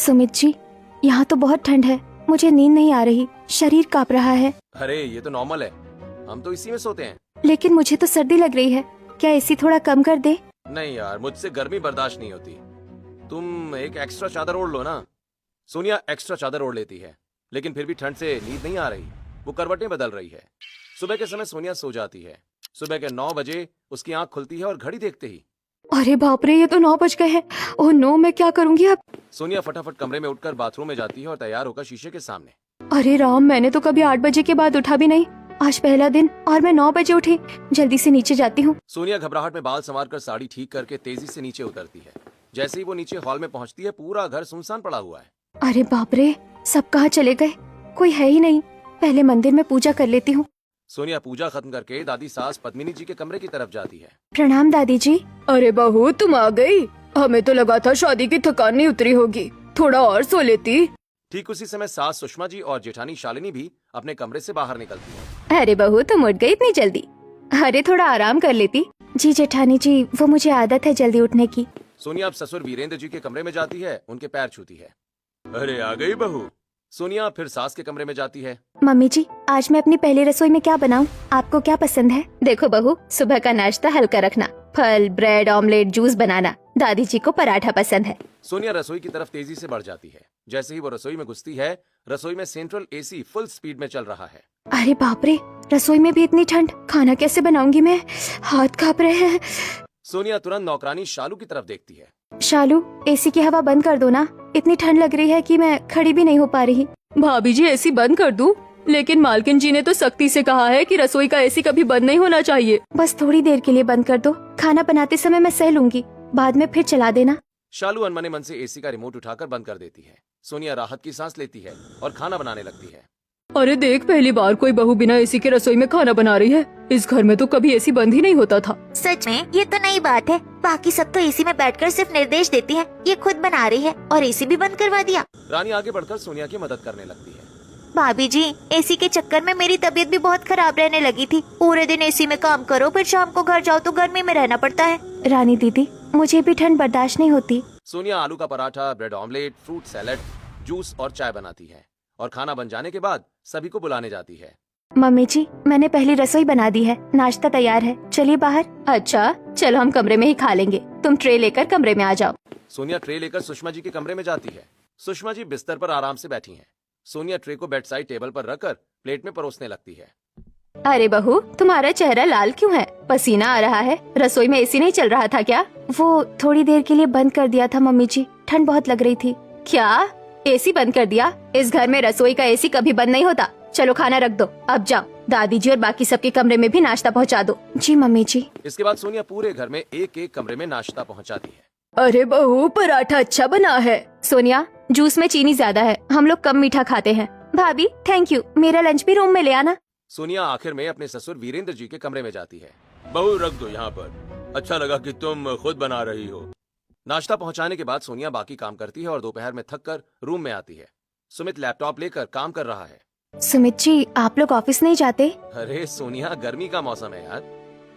सुमित जी, यहाँ तो बहुत ठंड है, मुझे नींद नहीं आ रही, शरीर कांप रहा है। अरे ये तो नॉर्मल है, हम तो इसी में सोते हैं। लेकिन मुझे तो सर्दी लग रही है, क्या एसी थोड़ा कम कर दे? नहीं यार, मुझसे गर्मी बर्दाश्त नहीं होती। तुम एक एक्स्ट्रा चादर ओढ़ लो ना। सोनिया एक्स्ट्रा चादर ओढ़ लेती है, लेकिन फिर भी ठंड से नींद नहीं आ रही। वो करवटें बदल रही है। सुबह के समय सोनिया सो जाती है। सुबह के 9 बजे उसकी आंख खुलती है और घड़ी देखते ही अरे बाप रे, ये तो 9 बज गए हैं। ओह नो, मैं क्या करूँगी अब? सोनिया फटाफट कमरे में उठकर बाथरूम में जाती है और तैयार होकर शीशे के सामने। अरे राम, मैंने तो कभी 8 बजे के बाद उठा भी नहीं। आज पहला दिन और मैं 9 बजे उठी। जल्दी से नीचे जाती हूँ। सोनिया घबराहट में बाल संवारकर साड़ी ठीक करके तेजी से नीचे उतरती है। जैसे ही वो नीचे हॉल में पहुंचती है, पूरा घर सुनसान पड़ा हुआ है। अरे बाप रे, सब कहाँ चले गए? कोई है ही नहीं। पहले मंदिर में पूजा कर लेती हूँ। सोनिया पूजा खत्म करके दादी सास पद्मिनी जी के कमरे की तरफ जाती है। प्रणाम दादी जी। अरे बहू, तुम आ गई। हमें तो लगा था शादी की थकान नहीं उतरी होगी, थोड़ा और सो लेती। ठीक उसी समय सास सुषमा जी और जेठानी शालिनी भी अपने कमरे से बाहर निकलती है। अरे बहू, तुम उठ गई इतनी जल्दी? अरे थोड़ा आराम कर लेती। जी जेठानी जी, वो मुझे आदत है जल्दी उठने की। सोनिया अब ससुर वीरेंद्र जी के कमरे में जाती है, उनके पैर छूती है। अरे आ गई बहू। सोनिया फिर सास के कमरे में जाती है। मम्मी जी, आज मैं अपनी पहली रसोई में क्या बनाऊं? आपको क्या पसंद है? देखो बहू, सुबह का नाश्ता हल्का रखना, फल, ब्रेड, ऑमलेट, जूस बनाना। दादी जी को पराठा पसंद है। सोनिया रसोई की तरफ तेजी से बढ़ जाती है। जैसे ही वो रसोई में घुसती है, रसोई में सेंट्रल एसी फुल स्पीड में चल रहा है। अरे बाप रे, रसोई में भी इतनी ठंड, खाना कैसे बनाऊंगी मैं? हाथ कांप रहे हैं। सोनिया तुरंत नौकरानी शालू की तरफ देखती है। शालू, एसी की हवा बंद कर दो ना, इतनी ठंड लग रही है कि मैं खड़ी भी नहीं हो पा रही। भाभी जी, एसी बंद कर दूं? लेकिन मालकिन जी ने तो सख्ती से कहा है कि रसोई का एसी कभी बंद नहीं होना चाहिए। बस थोड़ी देर के लिए बंद कर दो, खाना बनाते समय मैं सह लूंगी, बाद में फिर चला देना। शालू अनमने मन से एसी का रिमोट उठाकर बंद कर देती है। सोनिया राहत की सांस लेती है और खाना बनाने लगती है। अरे देख, पहली बार कोई बहू बिना एसी के रसोई में खाना बना रही है। इस घर में तो कभी एसी बंद ही नहीं होता था। सच में ये तो नई बात है। बाकी सब तो एसी में बैठकर सिर्फ निर्देश देती है, ये खुद बना रही है और एसी भी बंद करवा दिया। रानी आगे बढ़कर सोनिया की मदद करने लगती है। भाभी जी, एसी के चक्कर में मेरी तबीयत भी बहुत खराब रहने लगी थी। पूरे दिन एसी में काम करो, फिर शाम को घर जाओ तो गर्मी में रहना पड़ता है। रानी दीदी, मुझे भी ठंड बर्दाश्त नहीं होती। सोनिया आलू का paratha, bread omelette, fruit salad, juice और चाय बनाती है और खाना बन जाने के बाद सभी को बुलाने जाती है। मम्मी जी, मैंने पहली रसोई बना दी है, नाश्ता तैयार है, चलिए बाहर। अच्छा चलो, हम कमरे में ही खा लेंगे, तुम ट्रे लेकर कमरे में आ जाओ। सोनिया ट्रे लेकर सुषमा जी के कमरे में जाती है। सुषमा जी बिस्तर पर आराम से बैठी हैं। सोनिया ट्रे को बेड साइड टेबल पर रखकर प्लेट में परोसने लगती है। अरे बहू, तुम्हारा चेहरा लाल क्यों है? पसीना आ रहा है। रसोई में एसी नहीं चल रहा था क्या? वो थोड़ी देर के लिए बंद कर दिया था मम्मी जी, ठंड बहुत लग रही थी। क्या एसी बंद कर दिया? इस घर में रसोई का एसी कभी बंद नहीं होता। चलो खाना रख दो, अब जाओ। दादी जी और बाकी सबके कमरे में भी नाश्ता पहुंचा दो। जी मम्मी जी। इसके बाद सोनिया पूरे घर में एक एक कमरे में नाश्ता पहुंचाती है। अरे बहू, पराठा अच्छा बना है। सोनिया, जूस में चीनी ज्यादा है, हम लोग कम मीठा खाते हैं। भाभी थैंक यू, मेरा लंच भी रूम में ले आना। सोनिया आखिर में अपने ससुर वीरेंद्र जी के कमरे में जाती है। बहू रख दो यहाँ पर, अच्छा लगा कि तुम खुद बना रही हो। नाश्ता पहुंचाने के बाद सोनिया बाकी काम करती है और दोपहर में थककर रूम में आती है। सुमित लैपटॉप लेकर काम कर रहा है। सुमित जी, आप लोग ऑफिस नहीं जाते? अरे सोनिया, गर्मी का मौसम है यार,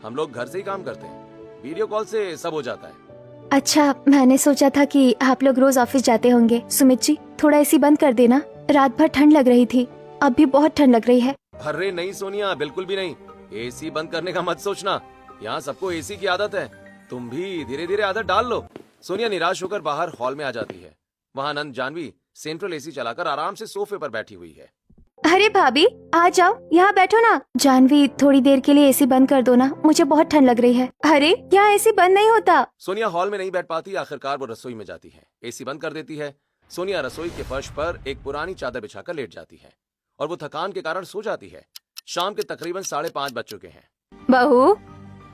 हम लोग घर से ही काम करते हैं। वीडियो कॉल से सब हो जाता है। अच्छा, मैंने सोचा था कि आप लोग रोज ऑफिस जाते होंगे। सुमित जी, थोड़ा एसी बंद कर देना, रात भर ठंड लग रही थी, अब भी बहुत ठंड लग रही है। अरे नहीं सोनिया, बिल्कुल भी नहीं। एसी बंद करने का मत सोचना, यहाँ सबको एसी की आदत है, तुम भी धीरे धीरे आदत डाल लो। सोनिया निराश होकर बाहर हॉल में आ जाती है। वहाँ नंद जानवी सेंट्रल एसी चलाकर आराम से सोफे पर बैठी हुई है। अरे भाभी, आ जाओ, यहाँ बैठो ना। जानवी, थोड़ी देर के लिए एसी बंद कर दो ना, मुझे बहुत ठंड लग रही है। अरे यहाँ एसी बंद नहीं होता। सोनिया हॉल में नहीं बैठ पाती, आखिरकार वो रसोई में जाती है, एसी बंद कर देती है। सोनिया रसोई के फर्श पर एक पुरानी चादर बिछाकर लेट जाती है और वो थकान के कारण सो जाती है। शाम के तकरीबन 5:30 बज चुके हैं। बहू,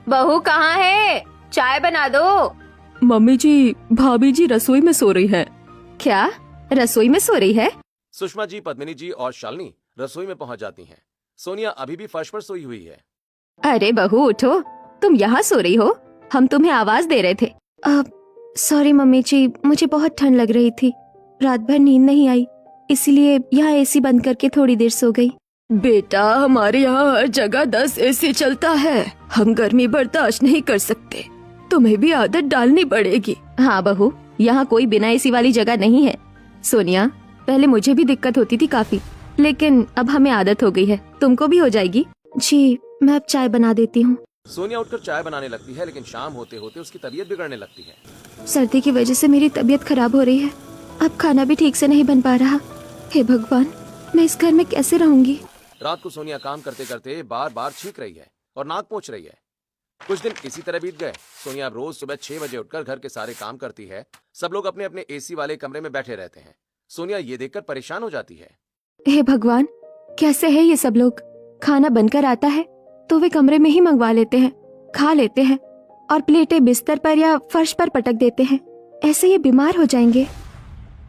बहू कहाँ है? चाय बना दो। मम्मी जी, भाभी जी रसोई में सो रही है। क्या रसोई में सो रही है? सुषमा जी, पद्मिनी जी और शालिनी रसोई में पहुंच जाती हैं। सोनिया अभी भी फर्श पर सोई हुई है। अरे बहू उठो, तुम यहाँ सो रही हो, हम तुम्हें आवाज दे रहे थे। सॉरी मम्मी जी, मुझे बहुत ठंड लग रही थी, रात भर नींद नहीं आई, इसलिए यहाँ एसी बंद करके थोड़ी देर सो गई। बेटा, हमारे यहाँ हर जगह 10 एसी चलता है, हम गर्मी बर्दाश्त नहीं कर सकते, तुम्हें भी आदत डालनी पड़ेगी। हाँ बहू, यहाँ कोई बिना एसी वाली जगह नहीं है, सोनिया, पहले मुझे भी दिक्कत होती थी काफी, लेकिन अब हमें आदत हो गई है। तुमको भी हो जाएगी। जी मैं अब चाय बना देती हूँ। सोनिया उठकर चाय बनाने लगती है, लेकिन शाम होते होते उसकी तबीयत बिगड़ने लगती है। सर्दी की वजह से मेरी तबीयत खराब हो रही है। अब खाना भी ठीक से नहीं बन पा रहा। हे भगवान, मैं इस घर में कैसे रहूंगी। रात को सोनिया काम करते करते बार बार छींक रही है और नाक पोंछ रही है। कुछ दिन इसी तरह बीत गए। सोनिया अब रोज सुबह 6 बजे उठकर घर के सारे काम करती है। सब लोग अपने अपने एसी वाले कमरे में बैठे रहते हैं। सोनिया ये देखकर परेशान हो जाती है। हे भगवान, कैसे है ये सब लोग। खाना बनकर आता है तो वे कमरे में ही मंगवा लेते हैं, खा लेते हैं और प्लेटें बिस्तर पर या फर्श पर पटक देते हैं। ऐसे ये बीमार हो जाएंगे।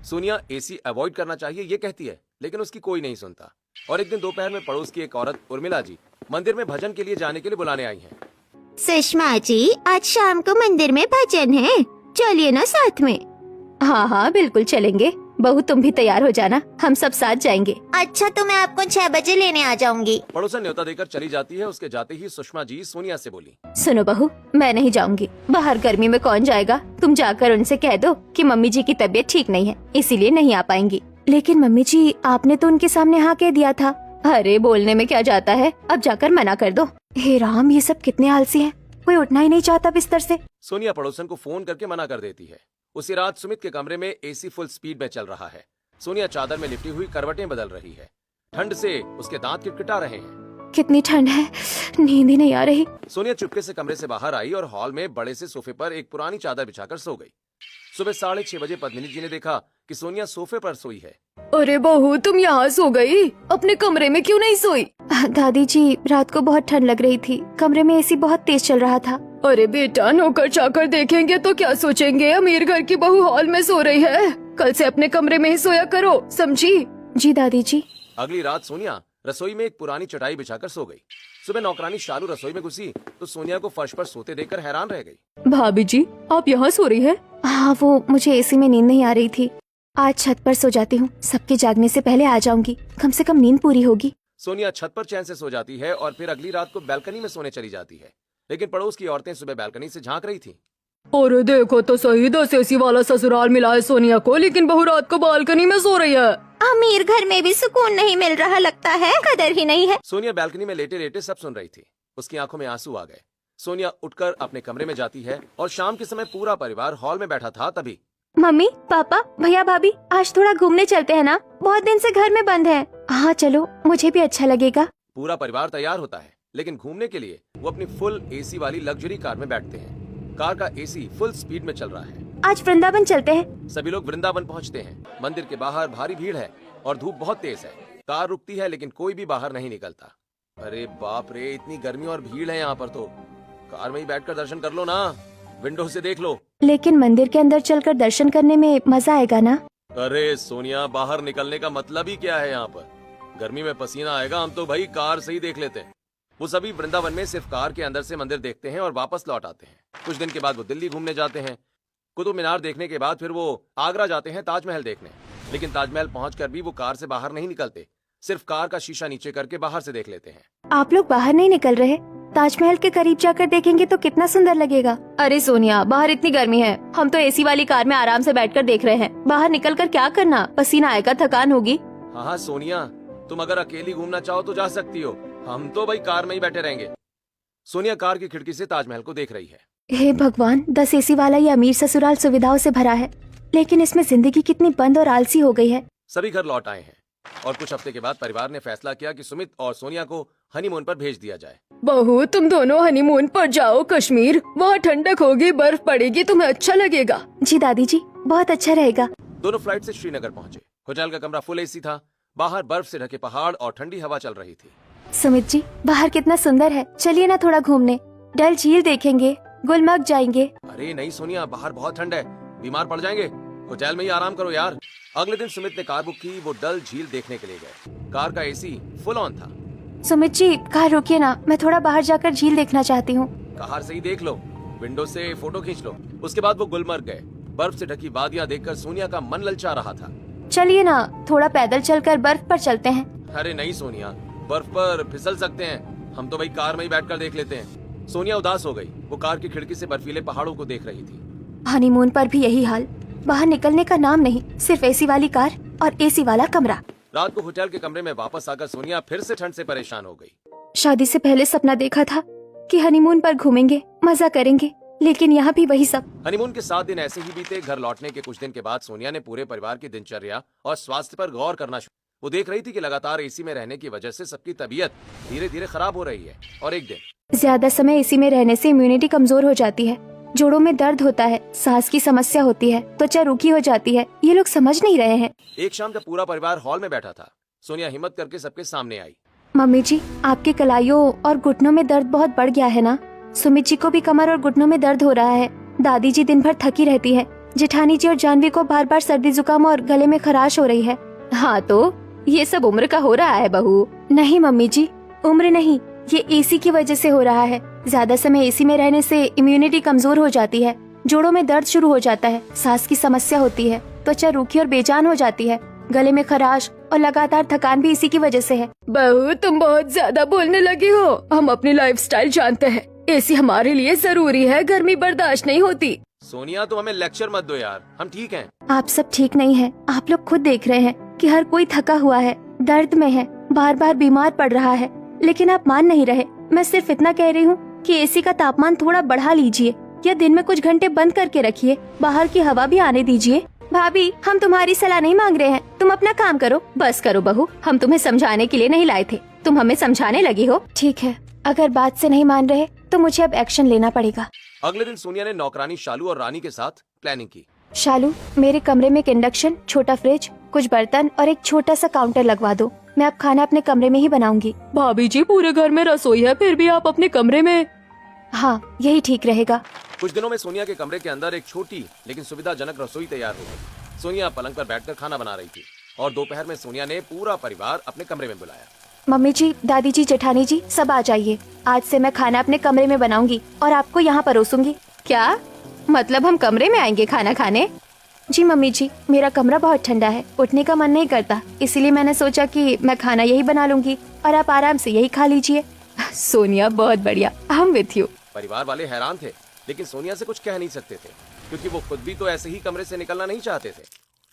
सोनिया एसी अवॉइड करना चाहिए ये कहती है, लेकिन उसकी कोई नहीं सुनता। और एक दिन दोपहर में पड़ोस की एक औरत उर्मिला जी मंदिर में भजन के लिए जाने के लिए बुलाने आई हैं। सुषमा जी, आज शाम को मंदिर में भजन है, चलिए ना साथ में। हाँ हाँ बिल्कुल चलेंगे। बहू तुम भी तैयार हो जाना, हम सब साथ जाएंगे। अच्छा, तो मैं आपको 6 बजे लेने आ जाऊंगी। पड़ोसन न्योता देकर चली जाती है। उसके जाते ही सुषमा जी सोनिया से बोली, सुनो बहू, मैं नहीं जाऊंगी। बाहर गर्मी में कौन जाएगा। तुम जाकर उनसे कह दो कि मम्मी जी की तबीयत ठीक नहीं है, इसीलिए नहीं आ पाएंगी। लेकिन मम्मी जी, आपने तो उनके सामने हाँ कह दिया था। अरे बोलने में क्या जाता है, अब जाकर मना कर दो। हे राम, ये सब कितने आलसी हैं। कोई उठना ही नहीं चाहता बिस्तर से। सोनिया पड़ोसन को फोन करके मना कर देती है। उसी रात सुमित के कमरे में एसी फुल स्पीड में चल रहा है। सोनिया चादर में लिपटी हुई करवटें बदल रही है। ठंड से उसके दांत किटकिटा रहे हैं। कितनी ठंड है, नींद ही नहीं आ रही। सोनिया चुपके से कमरे से बाहर आई और हॉल में बड़े से सोफे पर एक पुरानी चादर बिछाकर सो गई। सुबह 6:30 बजे पद्मिनी जी ने देखा कि सोनिया सोफे पर सोई है। अरे बहू, तुम यहाँ सो गई, अपने कमरे में क्यों नहीं सोई? दादी जी, रात को बहुत ठंड लग रही थी, कमरे में एसी बहुत तेज चल रहा था। अरे बेटा, नौकर चाकर देखेंगे तो क्या सोचेंगे, अमीर घर की बहू हॉल में सो रही है। कल से अपने कमरे में ही सोया करो, समझी? जी दादी जी। अगली रात सोनिया रसोई में एक पुरानी चटाई बिछाकर सो गई। सुबह नौकरानी शालू रसोई में घुसी तो सोनिया को फर्श पर सोते देखकर हैरान रह गई। भाभी जी, आप यहाँ सो रही है? हाँ, वो मुझे एसी में नींद नहीं आ रही थी। आज छत पर सो जाती हूँ, सबके जागने से पहले आ जाऊंगी, कम से कम नींद पूरी होगी। सोनिया छत पर चैन से सो जाती है और फिर अगली रात को बालकनी में सोने चली जाती है। लेकिन पड़ोस की औरतें सुबह बालकनी से झांक रही थी। अरे देखो तो सही, 10 एसी वाला ससुराल मिला है सोनिया को, लेकिन बहू रात को बालकनी में सो रही है। अमीर घर में भी सुकून नहीं मिल रहा, लगता है कदर ही नहीं है। सोनिया बालकनी में लेटे लेटे सब सुन रही थी। उसकी आंखों में आंसू आ गए। सोनिया उठकर अपने कमरे में जाती है और शाम के समय पूरा परिवार हॉल में बैठा था। तभी मम्मी, पापा, भैया, भाभी, आज थोड़ा घूमने चलते हैं ना, बहुत दिन से घर में बंद है। हाँ चलो, मुझे भी अच्छा लगेगा। पूरा परिवार तैयार होता है, लेकिन घूमने के लिए वो अपनी फुल एसी वाली लग्जरी कार में बैठते हैं। कार का एसी फुल स्पीड में चल रहा है। आज वृंदावन चलते हैं। सभी लोग वृंदावन पहुंचते हैं। मंदिर के बाहर भारी भीड़ है और धूप बहुत तेज है। कार रुकती है, लेकिन कोई भी बाहर नहीं निकलता। अरे बाप रे, इतनी गर्मी और भीड़ है यहाँ पर, तो कार में ही बैठकर दर्शन कर लो ना, विंडो से देख लो। लेकिन मंदिर के अंदर चलकर दर्शन करने में मजा आएगा ना। अरे सोनिया, बाहर निकलने का मतलब ही क्या है यहाँ पर? गर्मी में पसीना आएगा, हम तो भाई कार से ही देख लेते हैं। वो सभी वृंदावन में सिर्फ कार के अंदर से मंदिर देखते हैं और वापस लौट आते हैं। कुछ दिन के बाद वो दिल्ली घूमने जाते हैं। कुतुब मीनार देखने के बाद फिर वो आगरा जाते हैं ताजमहल देखने। लेकिन ताजमहल पहुंचकर भी वो कार से बाहर नहीं निकलते, सिर्फ कार का शीशा नीचे करके बाहर से देख लेते हैं। आप लोग बाहर नहीं निकल रहे? ताजमहल के करीब जाकर देखेंगे तो कितना सुंदर लगेगा। अरे सोनिया, बाहर इतनी गर्मी है, हम तो एसी वाली कार में आराम से बैठकर देख रहे हैं। बाहर निकलकर क्या करना, पसीना आएगा, थकान होगी। हाँ हाँ सोनिया, तुम अगर अकेली घूमना चाहो तो जा सकती हो, हम तो भाई कार में ही बैठे रहेंगे। सोनिया कार की खिड़की से ताजमहल को देख रही है। हे भगवान, 10 एसी वाला ये अमीर ससुराल सुविधाओं से भरा है, लेकिन इसमें जिंदगी कितनी बंद और आलसी हो गई है। सभी घर लौट आए हैं और कुछ हफ्ते के बाद परिवार ने फैसला किया कि सुमित और सोनिया को हनीमून पर भेज दिया जाए। बहू, तुम दोनों हनीमून पर जाओ कश्मीर, वहाँ ठंडक होगी, बर्फ पड़ेगी, तुम्हें अच्छा लगेगा। जी दादी जी, बहुत अच्छा रहेगा। दोनों फ्लाइट से श्रीनगर पहुंचे। होटल का कमरा फुल एसी था। बाहर बर्फ से ढके पहाड़ और ठंडी हवा चल रही थी। सुमित जी, बाहर कितना सुंदर है, चलिए ना थोड़ा घूमने। डल झील देखेंगे, गुलमर्ग जाएंगे। अरे नहीं सोनिया, बाहर बहुत ठंड है, बीमार पड़ जाएंगे। होटल में ही आराम करो यार। अगले दिन सुमित ने कार बुक की। वो डल झील देखने के लिए गए। कार का एसी फुल ऑन था। सुमित जी, कार रोकिए ना, मैं थोड़ा बाहर जाकर झील देखना चाहती हूँ। बाहर से ही देख लो, विंडो से फोटो खींच लो। उसके बाद वो गुलमर्ग गए। बर्फ से ढकी वादियां देखकर सोनिया का मन ललचा रहा था। चलिए ना, थोड़ा पैदल चलकर बर्फ पर चलते हैं। अरे नहीं सोनिया, बर्फ पर फिसल सकते हैं, हम तो भाई कार में ही बैठकर देख लेते हैं। सोनिया उदास हो गई। वो कार की खिड़की से बर्फीले पहाड़ों को देख रही थी। हनीमून पर भी यही हाल, बाहर निकलने का नाम नहीं, सिर्फ एसी वाली कार और एसी वाला कमरा। रात को होटल के कमरे में वापस आकर सोनिया फिर से ठंड से परेशान हो गई। शादी से पहले सपना देखा था कि हनीमून पर घूमेंगे, मजा करेंगे, लेकिन यहाँ भी वही सब। हनीमून के 7 दिन ऐसे ही बीते। घर लौटने के कुछ दिन के बाद सोनिया ने पूरे परिवार की दिनचर्या और स्वास्थ्य पर गौर करना शुरू। वो देख रही थी कि लगातार एसी में रहने की वजह से सबकी तबीयत धीरे धीरे खराब हो रही है। और एक दिन ज्यादा समय एसी में रहने से इम्यूनिटी कमजोर हो जाती है, जोड़ों में दर्द होता है, सांस की समस्या होती है, त्वचा रूखी हो जाती है। ये लोग समझ नहीं रहे हैं। एक शाम जब पूरा परिवार हॉल में बैठा था, सोनिया हिम्मत करके सबके सामने आई। मम्मी जी, आपके कलाइयों और घुटनों में दर्द बहुत बढ़ गया है ना? सुमित जी को भी कमर और घुटनों में दर्द हो रहा है। दादी जी दिन भर थकी रहती है। जेठानी जी और जानवी को बार बार सर्दी जुकाम और गले में खराश हो रही है। हाँ तो ये सब उम्र का हो रहा है बहू। नहीं मम्मी जी, उम्र नहीं, ये एसी की वजह से हो रहा है। ज्यादा समय एसी में रहने से इम्यूनिटी कमजोर हो जाती है, जोड़ों में दर्द शुरू हो जाता है, सांस की समस्या होती है, त्वचा रूखी और बेजान हो जाती है, गले में खराश और लगातार थकान भी इसी की वजह से है। बहू तुम बहुत ज्यादा बोलने लगी हो। हम अपनी लाइफस्टाइल जानते हैं। एसी हमारे लिए जरूरी है, गर्मी बर्दाश्त नहीं होती। सोनिया तुम हमें लेक्चर मत दो यार, हम ठीक हैं। आप सब ठीक नहीं है। आप लोग खुद देख रहे हैं कि हर कोई थका हुआ है, दर्द में है, बार बार बीमार पड़ रहा है, लेकिन आप मान नहीं रहे। मैं सिर्फ इतना कह रही हूँ कि एसी का तापमान थोड़ा बढ़ा लीजिए या दिन में कुछ घंटे बंद करके रखिए, बाहर की हवा भी आने दीजिए। भाभी, हम तुम्हारी सलाह नहीं मांग रहे हैं, तुम अपना काम करो। बस करो बहू, हम तुम्हें समझाने के लिए नहीं लाए थे, तुम हमें समझाने लगी हो। ठीक है, अगर बात से नहीं मान रहे तो मुझे अब एक्शन लेना पड़ेगा। अगले दिन सोनिया ने नौकरानी शालू और रानी के साथ प्लानिंग की। शालू, मेरे कमरे में एक इंडक्शन, छोटा फ्रिज, कुछ बर्तन और एक छोटा सा काउंटर लगवा दो। मैं अब खाना अपने कमरे में ही बनाऊंगी। भाभी जी, पूरे घर में रसोई है, फिर भी आप अपने कमरे में। हाँ, यही ठीक रहेगा। कुछ दिनों में सोनिया के कमरे के अंदर एक छोटी लेकिन सुविधाजनक रसोई तैयार हो गई। सोनिया पलंग पर बैठकर खाना बना रही थी और दोपहर में सोनिया ने पूरा परिवार अपने कमरे में बुलाया। मम्मी जी, दादी जी, जेठानी जी, सब आ जाइए। आज से मैं खाना अपने कमरे में बनाऊंगी और आपको यहाँ परोसूंगी। क्या मतलब, हम कमरे में आएंगे खाना खाने? जी मम्मी जी, मेरा कमरा बहुत ठंडा है, उठने का मन नहीं करता, इसीलिए मैंने सोचा कि मैं खाना यही बना लूंगी और आप आराम से यही खा लीजिए। सोनिया बहुत बढ़िया, हम विथ यू। परिवार वाले हैरान थे, लेकिन सोनिया से कुछ कह नहीं सकते थे क्योंकि वो खुद भी तो ऐसे ही कमरे से निकलना नहीं चाहते थे।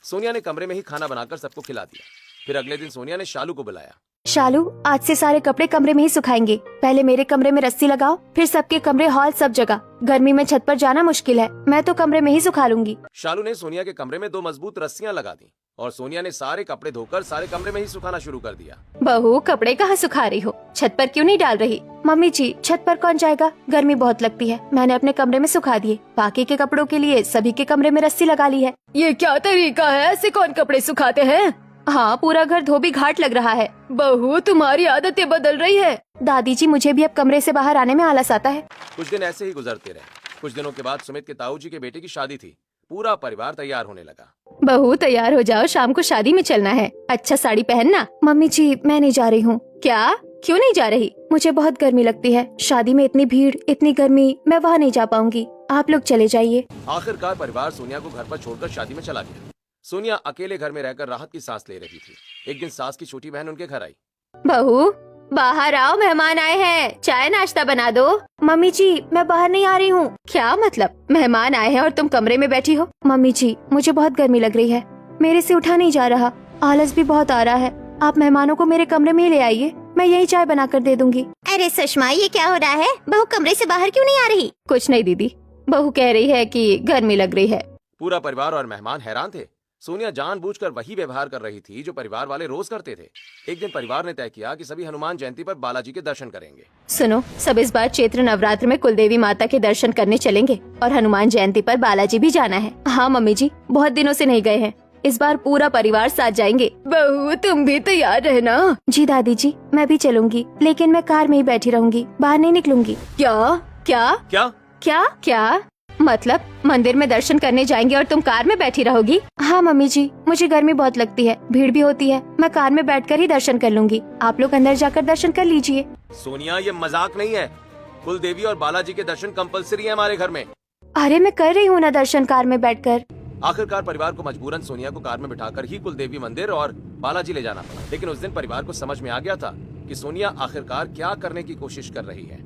सोनिया ने कमरे में ही खाना बनाकर सबको खिला दिया। फिर अगले दिन सोनिया ने शालू को बुलाया। शालू, आज से सारे कपड़े कमरे में ही सुखाएंगे। पहले मेरे कमरे में रस्सी लगाओ, फिर सबके कमरे, हॉल, सब जगह। गर्मी में छत पर जाना मुश्किल है, मैं तो कमरे में ही सुखा लूंगी। शालू ने सोनिया के कमरे में 2 मजबूत रस्सियां लगा दी और सोनिया ने सारे कपड़े धोकर सारे कमरे में ही सुखाना शुरू कर दिया। बहू, कपड़े कहाँ सुखा रही हो? छत पर क्यों नहीं डाल रही? मम्मी जी, छत पर कौन जाएगा, गर्मी बहुत लगती है। मैंने अपने कमरे में सुखा दिए, बाकी के कपड़ों के लिए सभी के कमरे में रस्सी लगा ली है। ये क्या तरीका है? ऐसे कौन कपड़े सुखाते हैं? हाँ, पूरा घर धोबी घाट लग रहा है। बहू, तुम्हारी आदतें बदल रही है। दादी जी, मुझे भी अब कमरे से बाहर आने में आलस आता है। कुछ दिन ऐसे ही गुजरते रहे। कुछ दिनों के बाद सुमित के ताऊ जी के बेटे की शादी थी। पूरा परिवार तैयार होने लगा। बहू, तैयार हो जाओ, शाम को शादी में चलना है। अच्छा साड़ी पहनना। मम्मी जी, मैं नहीं जा रही हूँ। क्या? क्यों नहीं जा रही? मुझे बहुत गर्मी लगती है। शादी में इतनी भीड़, इतनी गर्मी, मैं वहाँ नहीं जा पाऊंगी। आप लोग चले जाइए। आखिरकार परिवार सोनिया को घर पर छोड़कर शादी में चला गया। सोनिया अकेले घर में रहकर राहत की सांस ले रही थी। एक दिन सास की छोटी बहन उनके घर आई। बहू, बाहर आओ, मेहमान आए हैं, चाय नाश्ता बना दो। मम्मी जी, मैं बाहर नहीं आ रही हूँ। क्या मतलब, मेहमान आए हैं और तुम कमरे में बैठी हो? मम्मी जी, मुझे बहुत गर्मी लग रही है, मेरे से उठा नहीं जा रहा, आलस भी बहुत आ रहा है। आप मेहमानों को मेरे कमरे में ही ले आइए, मैं यही चाय बना कर दे दूंगी। अरे सुषमा, ये क्या हो रहा है? बहू कमरे से बाहर क्यों नहीं आ रही? कुछ नहीं दीदी, बहू कह रही है कि गर्मी लग रही है। पूरा परिवार और मेहमान हैरान थे। सोनिया जानबूझकर वही व्यवहार कर रही थी जो परिवार वाले रोज करते थे। एक दिन परिवार ने तय किया कि सभी हनुमान जयंती पर बालाजी के दर्शन करेंगे। सुनो, सब इस बार चैत्र नवरात्र में कुलदेवी माता के दर्शन करने चलेंगे और हनुमान जयंती पर बालाजी भी जाना है। हाँ मम्मी जी, बहुत दिनों से नहीं गए हैं, इस बार पूरा परिवार साथ जाएंगे। बहू, तुम भी तैयार रहना। जी दादी जी, मैं भी चलूंगी, लेकिन मैं कार में ही बैठी रहूंगी, बाहर नहीं निकलूंगी। क्या क्या क्या क्या क्या मतलब, मंदिर में दर्शन करने जाएंगे और तुम कार में बैठी रहोगी? हाँ मम्मी जी, मुझे गर्मी बहुत लगती है, भीड़ भी होती है, मैं कार में बैठकर ही दर्शन कर लूंगी। आप लोग अंदर जाकर दर्शन कर लीजिए। सोनिया, ये मजाक नहीं है। कुल देवी और बालाजी के दर्शन कंपलसरी है हमारे घर में। अरे मैं कर रही हूँ ना दर्शन कार में बैठकर। आखिरकार परिवार को मजबूरन सोनिया को कार में बिठाकर ही कुल देवी मंदिर और बालाजी ले जाना पड़ा। लेकिन उस दिन परिवार को समझ में आ गया था कि सोनिया आखिरकार क्या करने की कोशिश कर रही है।